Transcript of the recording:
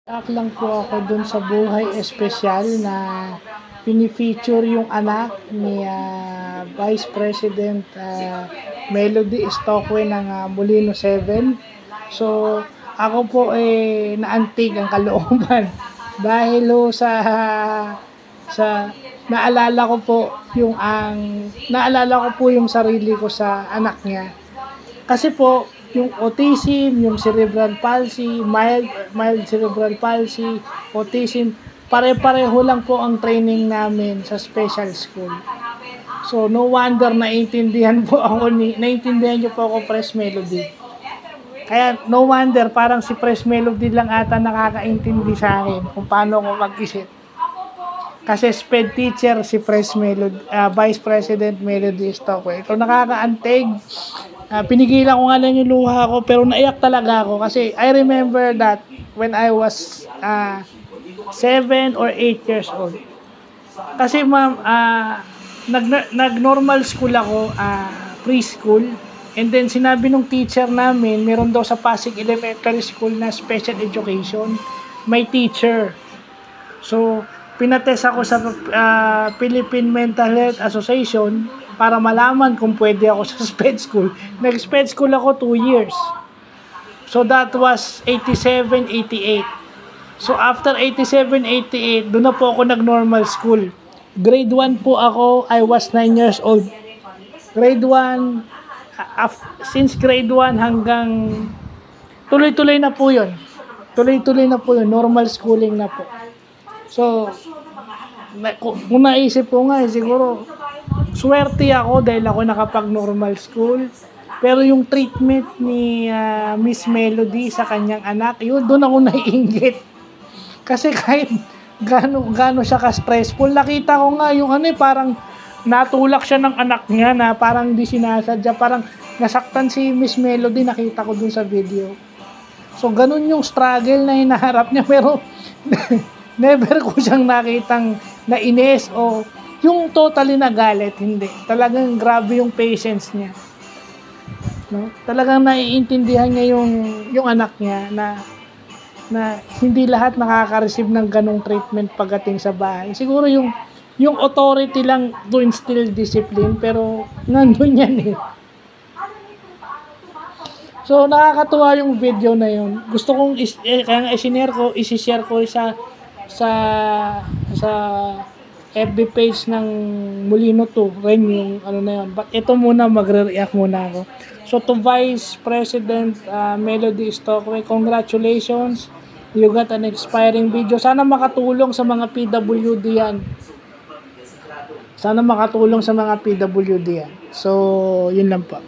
Lang po ako dun sa Buhay Espesyal na pinifeature yung anak ni Vice President Melody Stockway ng Molino 7. So, ako po naantig ang kalooban dahil sa naalala ko po yung sarili ko sa anak niya. Kasi po, yung autism, yung cerebral palsy, mild cerebral palsy, autism, pare-pareho lang po ang training namin sa special school. So, no wonder naintindihan niyo po ako, Fresh Melody. Kaya, no wonder, parang si Fresh Melody lang ata nakakaintindi sa akin kung paano ako mag-isip. Kasi SPED teacher si Fresh Melody, Vice President Melody Stockway. Ito nakakaantig. Pinigilan ko nga lang yung luha ko, pero naiyak talaga ako kasi I remember that when I was 7 or 8 years old. Kasi ma'am, nag-normal school ako, preschool, and then sinabi nung teacher namin, meron daw sa Pasig Elementary School na special education, may teacher. So, pinatest ako sa Philippine Mental Health Association para malaman kung pwede ako sa SPED school. Nag-SPED school ako 2 years. So that was 87, 88. So after 87, 88, doon na po ako nag-normal school. Grade 1 po ako, I was 9 years old. Grade 1, since grade 1 hanggang tuloy-tuloy na po yun. Tuloy-tuloy na po yun, normal schooling na po. So, kung naisip ko nga, siguro, swerte ako dahil ako nakapag-normal school. Pero yung treatment ni Miss Melody sa kanyang anak, yun, doon ako naiinggit. Kasi kahit gano siya ka-stressful, nakita ko nga yung parang natulak siya ng anak niya na parang di sinasadya, parang nasaktan si Miss Melody, nakita ko dun sa video. So, ganun yung struggle na hinaharap niya, pero never ko siyang nakitang nainis o yung totally nagalit, hindi. Talagang grabe yung patience niya. No? Talagang naiintindihan niya yung anak niya na hindi lahat nakaka-receive ng ganong treatment pagdating sa bahay. Siguro yung authority lang to instill discipline, pero nandun yan eh. So, nakakatuwa yung video na yun. Gusto kong, kaya nga isi-share ko sa FB page ng Molino 2, rin yung na yun. But ito muna, magre-react muna ako. So to Vice President Melody Stockway, congratulations. You got an inspiring video. Sana makatulong sa mga PWD yan. Sana makatulong sa mga PWD yan. So, yun lang po.